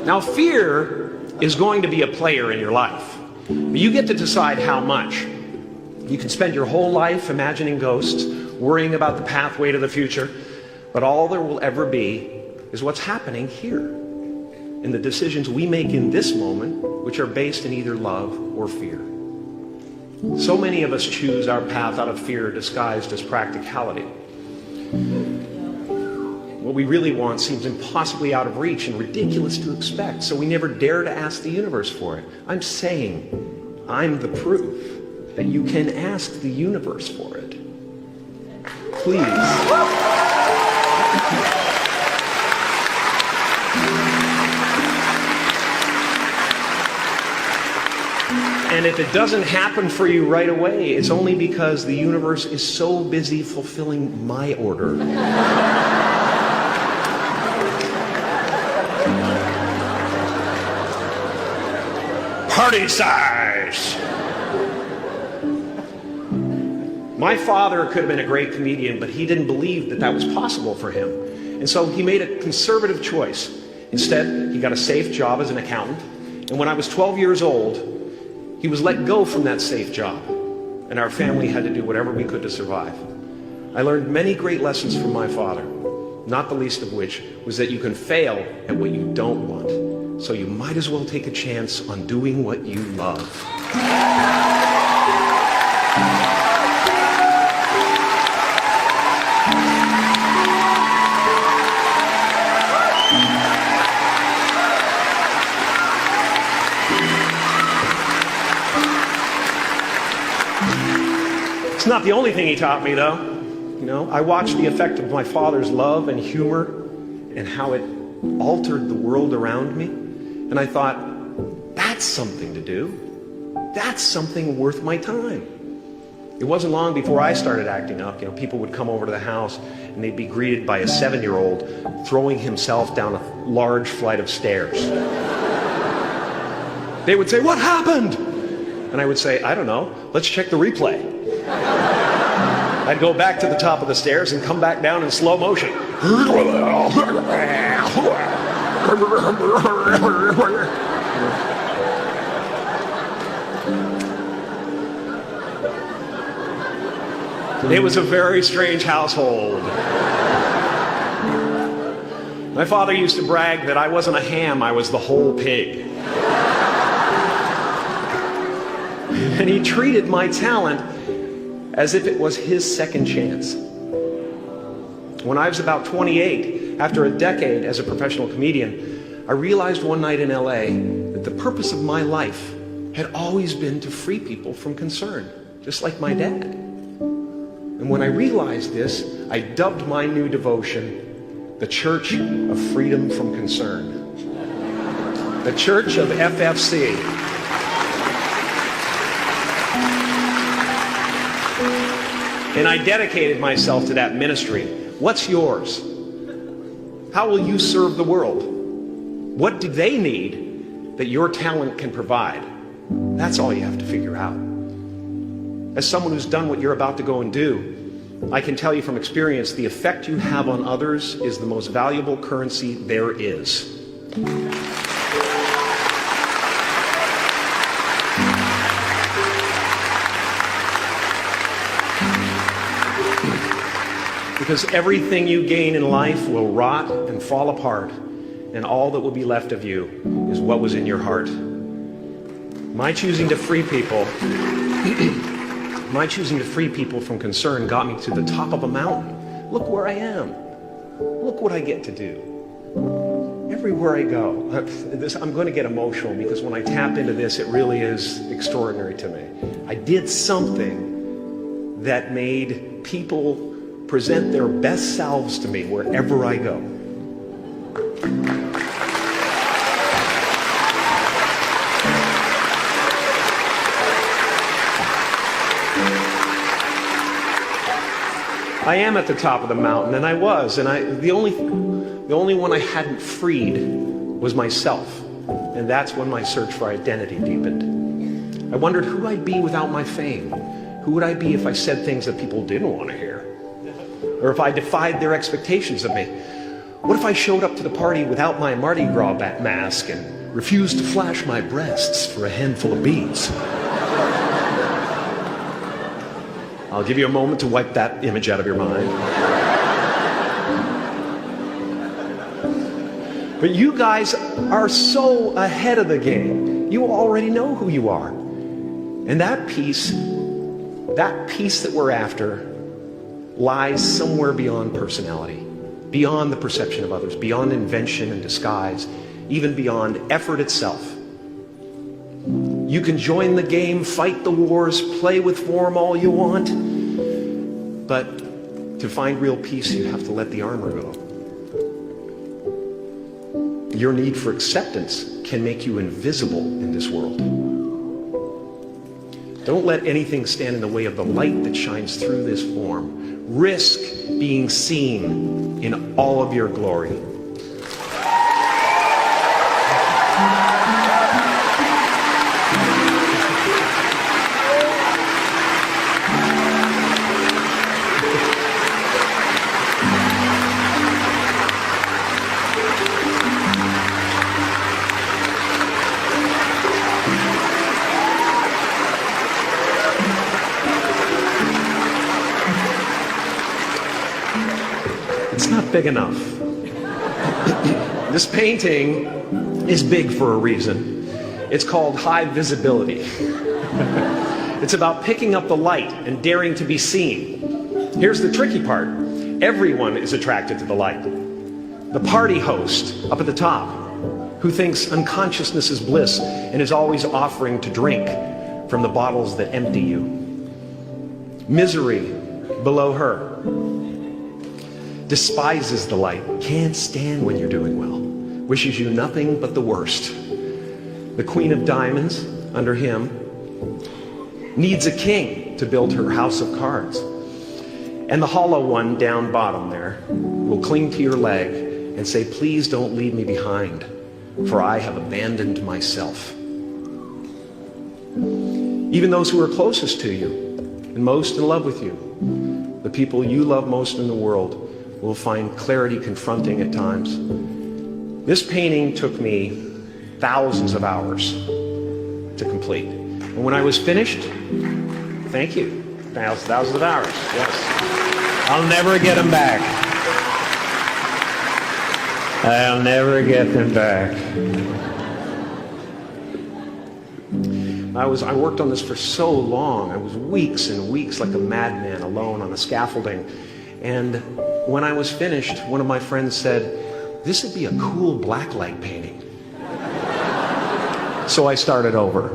Now, fear is going to be a player in your life. You get to decide how much. You can spend your whole life imagining ghosts, worrying about the pathway to the future, but all there will ever be is what's happening here, in the decisions we make in this moment, which are based in either love or fear. So many of us choose our path out of fear disguised as practicality. What we really want seems impossibly out of reach and ridiculous to expect, so we never dare to ask the universe for it. I'm saying I'm the proof that you can ask the universe for it. Please. And if it doesn't happen for you right away, it's only because the universe is so busy fulfilling my order. Party size! My father could have been a great comedian, but he didn't believe that that was possible for him. And so he made a conservative choice. Instead, he got a safe job as an accountant. And when I was 12 years old, he was let go from that safe job. And our family had to do whatever we could to survive. I learned many great lessons from my father, not the least of which was that you can fail at what you don't want. So you might as well take a chance on doing what you love. It's not the only thing he taught me, though. You know, I watched the effect of my father's love and humor and how it altered the world around me. And I thought, that's something to do. That's something worth my time. It wasn't long before I started acting up. You know, people would come over to the house and they'd be greeted by a 7-year-old throwing himself down a large flight of stairs. They would say, "What happened?" And I would say, "I don't know. Let's check the replay." I'd go back to the top of the stairs and come back down in slow motion. It was a very strange household. My father used to brag that I wasn't a ham, I was the whole pig. And he treated my talent as if it was his second chance. When I was about 28, after a decade as a professional comedian, I realized one night in LA that the purpose of my life had always been to free people from concern, just like my dad. And when I realized this, I dubbed my new devotion the Church of Freedom from Concern. The Church of FFC. And I dedicated myself to that ministry. What's yours? How will you serve the world? What do they need that your talent can provide? That's all you have to figure out. As someone who's done what you're about to go and do, I can tell you from experience, the effect you have on others is the most valuable currency there is. Because everything you gain in life will rot and fall apart, and all that will be left of you is what was in your heart. My choosing to free people from concern got me to the top of a mountain. Look where I am. Look what I get to do. Everywhere I go. I'm going to get emotional because when I tap into this, it really is extraordinary to me. I did something that made people present their best selves to me wherever I go. I am at the top of the mountain, and I was, and the only one I hadn't freed was myself, and that's when my search for identity deepened. I wondered who I'd be without my fame. Who would I be if I said things that people didn't want to hear? Or if I defied their expectations of me? What if I showed up to the party without my Mardi Gras mask and refused to flash my breasts for a handful of beads? I'll give you a moment to wipe that image out of your mind. But you guys are so ahead of the game. You already know who you are. And that peace that we're after lies somewhere beyond personality, beyond the perception of others, beyond invention and disguise, even beyond effort itself. You can join the game, fight the wars, play with form all you want, but to find real peace, you have to let the armor go. Your need for acceptance can make you invisible in this world. Don't let anything stand in the way of the light that shines through this form. Risk being seen in all of your glory. It's not big enough. This painting is big for a reason. It's called high visibility. It's about picking up the light and daring to be seen. Here's the tricky part. Everyone is attracted to the light. The party host up at the top, who thinks unconsciousness is bliss and is always offering to drink from the bottles that empty you. Misery below her. Despises the light, can't stand when you're doing well, wishes you nothing but the worst. The Queen of Diamonds, under him, needs a king to build her house of cards. And the hollow one down bottom there will cling to your leg and say, please don't leave me behind, for I have abandoned myself. Even those who are closest to you and most in love with you, the people you love most in the world, will find clarity confronting at times. This painting took me thousands of hours to complete. And when I was finished, thank you, thousands of hours, yes. I'll never get them back. I'll never get them back. I worked on this for so long. I was weeks and weeks like a madman alone on the scaffolding. And when I was finished, one of my friends said, this would be a cool blacklight painting. So I started over.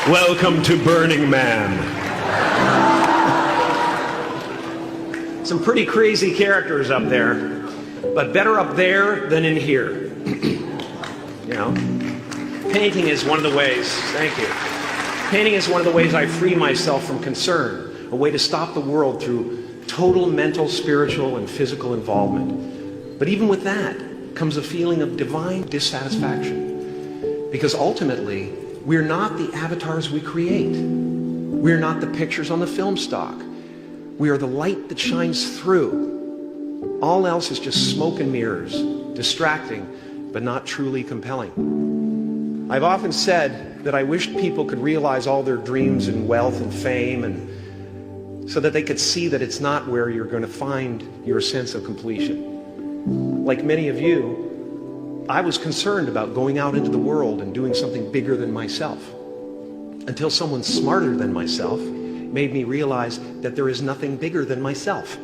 Welcome to Burning Man. Some pretty crazy characters up there, but better up there than in here. You know, painting is one of the ways, thank you. Painting is one of the ways I free myself from concern, a way to stop the world through total mental, spiritual, and physical involvement. But even with that comes a feeling of divine dissatisfaction, because ultimately, we're not the avatars we create. We're not the pictures on the film stock. We are the light that shines through. All else is just smoke and mirrors, distracting, but not truly compelling. I've often said that I wished people could realize all their dreams and wealth and fame, and so that they could see that it's not where you're going to find your sense of completion. Like many of you, I was concerned about going out into the world and doing something bigger than myself, until someone smarter than myself made me realize that there is nothing bigger than myself.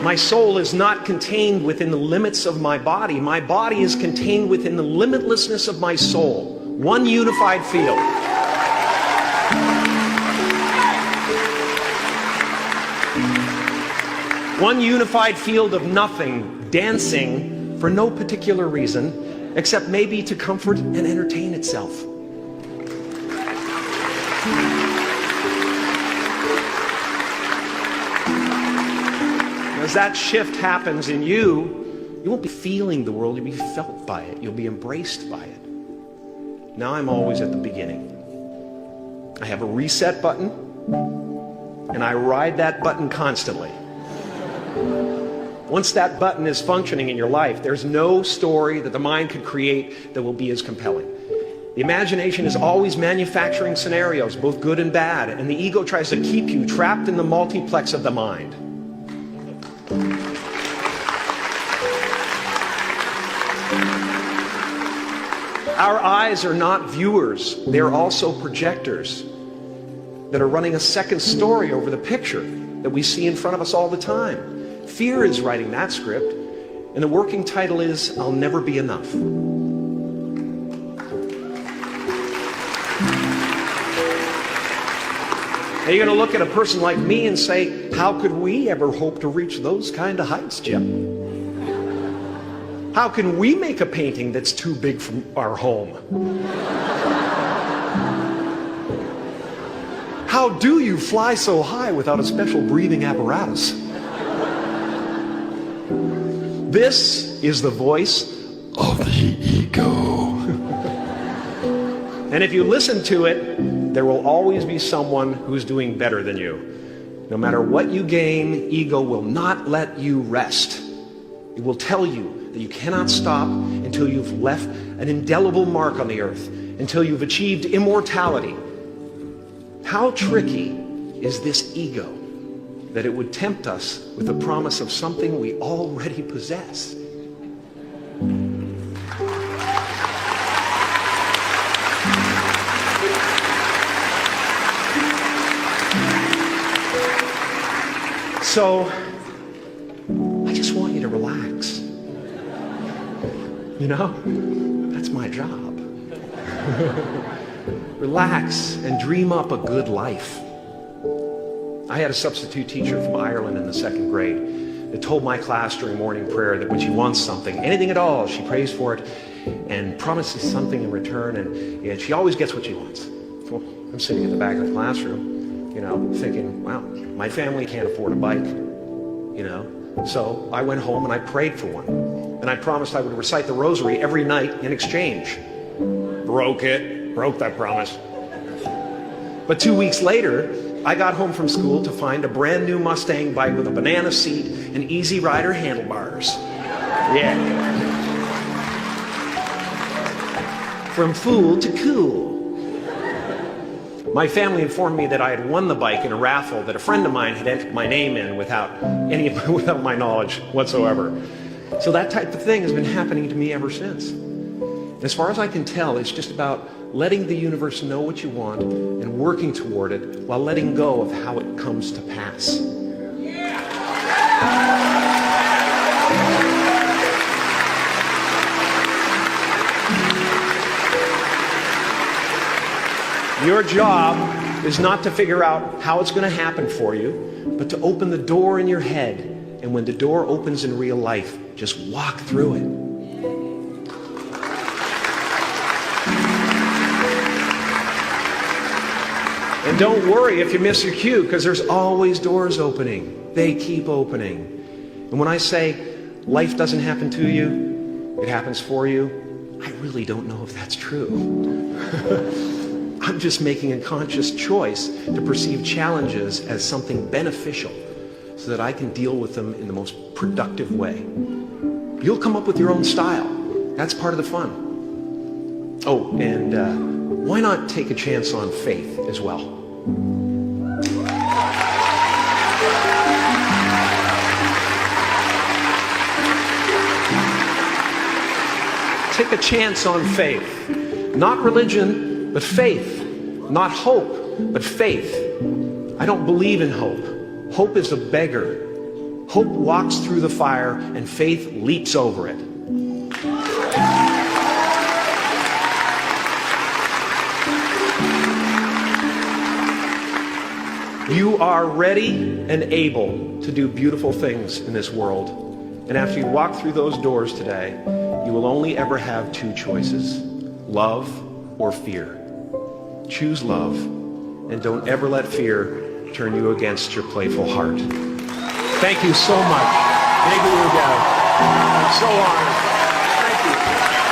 My soul is not contained within the limits of my body. My body is contained within the limitlessness of my soul. One unified field. One unified field of nothing, dancing for no particular reason, except maybe to comfort and entertain itself. As that shift happens in you, you won't be feeling the world, you'll be felt by it. You'll be embraced by it. Now I'm always at the beginning. I have a reset button, and I ride that button constantly. Once that button is functioning in your life, there's no story that the mind could create that will be as compelling. The imagination is always manufacturing scenarios, both good and bad, and the ego tries to keep you trapped in the multiplex of the mind. Our eyes are not viewers, they're also projectors that are running a second story over the picture that we see in front of us all the time. Fear is writing that script, and the working title is, I'll Never Be Enough. Now you're going to look at a person like me and say, how could we ever hope to reach those kind of heights, Jim? How can we make a painting that's too big for our home? How do you fly so high without a special breathing apparatus? This is the voice of the ego. And if you listen to it, there will always be someone who's doing better than you. No matter what you gain, ego will not let you rest. It will tell you that you cannot stop until you've left an indelible mark on the earth, until you've achieved immortality. How tricky is this ego that it would tempt us with the promise of something we already possess? So, I just want you to relax. You know, that's my job. Relax and dream up a good life. I had a substitute teacher from Ireland in the 2nd grade that told my class during morning prayer that when she wants something, anything at all, she prays for it and promises something in return, and she always gets what she wants. Well, I'm sitting in the back of the classroom, you know, thinking, wow, my family can't afford a bike, you know. So I went home and I prayed for one. And I promised I would recite the rosary every night in exchange. Broke that promise. But 2 weeks later, I got home from school to find a brand new Mustang bike with a banana seat and Easy Rider handlebars. Yeah. From fool to cool. My family informed me that I had won the bike in a raffle that a friend of mine had entered my name in without my knowledge whatsoever. So that type of thing has been happening to me ever since. As far as I can tell, it's just about letting the universe know what you want and working toward it while letting go of how it comes to pass. Your job is not to figure out how it's going to happen for you, but to open the door in your head. And when the door opens in real life, just walk through it. And don't worry if you miss your cue, because there's always doors opening. They keep opening. And when I say life doesn't happen to you, it happens for you, I really don't know if that's true. I'm just making a conscious choice to perceive challenges as something beneficial so that I can deal with them in the most productive way. You'll come up with your own style. That's part of the fun. Oh, and why not take a chance on faith as well? Take a chance on faith. Not religion, but faith. Not hope, but faith. I don't believe in hope. Hope is a beggar. Hope walks through the fire and faith leaps over it. You are ready and able to do beautiful things in this world. And after you walk through those doors today, You will only ever have two choices, love or fear. Choose love, and don't ever let fear turn you against your playful heart. Thank you so much. Thank you, guys. I'm so honored. Thank you.